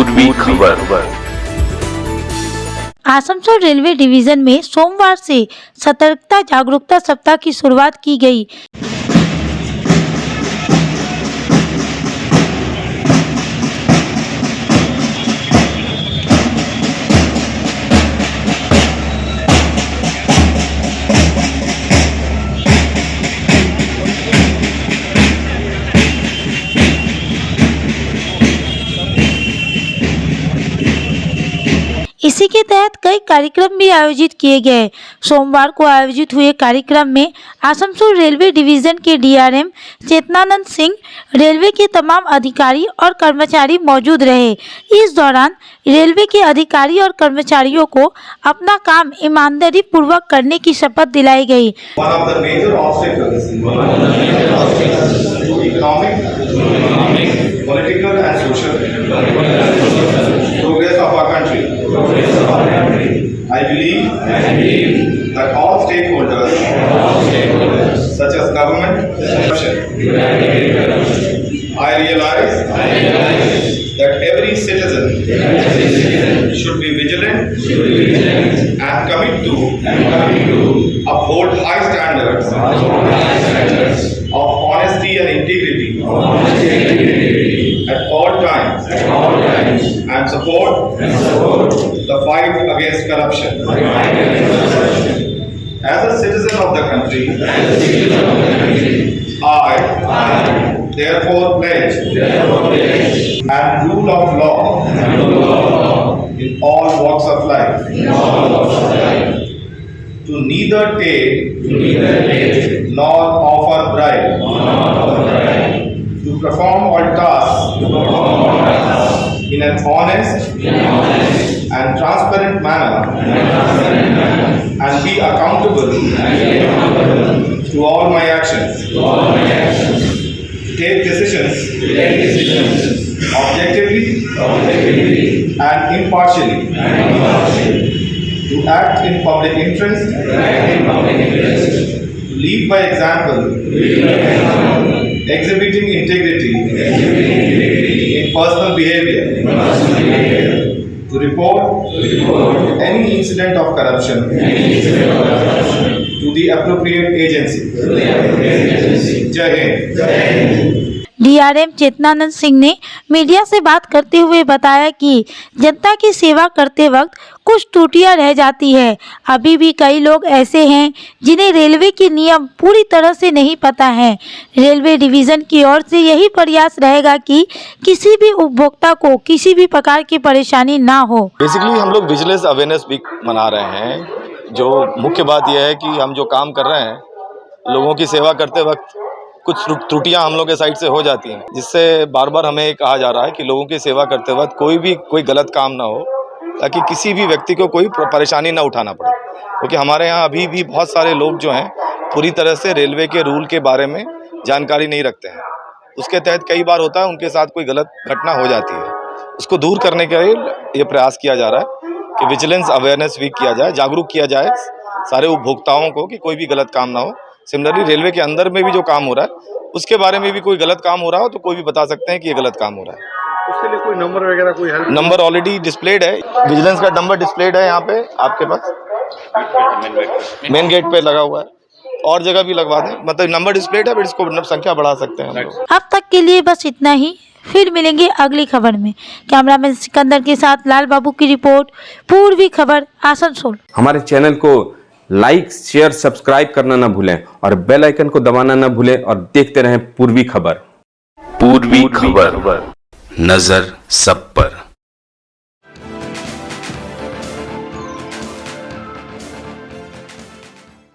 पूर्वी खबर। Asansol railway division में सोमवार से सतर्कता जागरूकता सप्ताह की शुरुआत की गई। इसी के तहत कई कार्यक्रम भी आयोजित किए गए। सोमवार को आयोजित हुए कार्यक्रम में आसनसोल रेलवे डिवीजन के डीआरएम चेतनानंद सिंह, रेलवे के तमाम अधिकारी और कर्मचारी मौजूद रहे। इस दौरान रेलवे के अधिकारी और कर्मचारियों को अपना काम ईमानदारी पूर्वक करने की शपथ दिलाई गई। I believe that all stakeholders, such as government, I realize that every citizen should be vigilant and commit to uphold high standards of honesty and integrity at all times and support the fight against corruption. As a citizen of the country, I therefore pledge and rule of law in all walks of life, to neither take nor offer bribe, to perform all tasks in an honest and transparent manner, and be accountable to all my actions, take decisions objectively and impartially, to act in public interest, to lead by example, exhibiting integrity in personal behavior, to report any incident of corruption to the appropriate agency. Jai Hind. DRM Chetnanand Singh ने media से बात करते हुए बताया कि जनता की सेवा करते वक्त कुछ त्रुटियां रह जाती है। अभी भी कई लोग ऐसे हैं जिन्हें रेलवे के नियम पूरी तरह से नहीं पता है। रेलवे डिवीजन की ओर से यही प्रयास रहेगा कि किसी भी उपभोक्ता को किसी भी प्रकार की परेशानी ना हो। बेसिकली हम लोग विजिलेंस अवेयरनेस वीक मना रहे हैं। जो मुख्य बात यह है कि हम जो काम कर रहे हैं, लोगों की सेवा करते वक्त कुछ त्रुटियां हम लोग के साइड से हो जाती हैं, जिससे बार बार हमें कहा जा रहा है कि लोगों की सेवा करते वक्त कोई गलत काम ना हो, ताकि किसी भी व्यक्ति को कोई परेशानी ना उठाना पड़े। क्योंकि हमारे यहाँ अभी भी बहुत सारे लोग जो हैं पूरी तरह से रेलवे के रूल के बारे में जानकारी नहीं रखते हैं। उसके तहत कई बार होता है उनके साथ कोई गलत घटना हो जाती है। उसको दूर करने के लिए ये प्रयास किया जा रहा है कि विजिलेंस अवेयरनेस वीक किया जाए, जागरूक किया जाए सारे उपभोक्ताओं को कि कोई भी गलत काम ना हो। सिमिलरली रेलवे के अंदर में भी जो काम हो रहा है उसके बारे में भी कोई गलत काम हो रहा हो तो कोई भी बता सकते हैं कि ये गलत काम हो रहा है। उसके लिए कोई नंबर वगैरह कोई हेल्प? नंबर ऑलरेडी डिस्प्लेड है, विजिलेंस का नंबर डिस्प्लेड है यहाँ पे आपके पास, मेन गेट पे लगा हुआ है, और जगह भी लगवा दें। मतलब नंबर डिस्प्लेड है, बट इसको संख्या बढ़ा सकते हैं हम लोग। अब तक के लिए बस इतना ही, फिर मिलेंगे अगली खबर में। कैमरामैन सिकंदर के साथ लाल बाबू की रिपोर्ट, पूर्वी खबर, आसनसोल। हमारे चैनल को लाइक, शेयर, सब्सक्राइब करना ना भूलें और बेल आइकन को दबाना ना भूलें और देखते रहें पूर्वी खबर। पूर्वी खबर, नजर सब पर।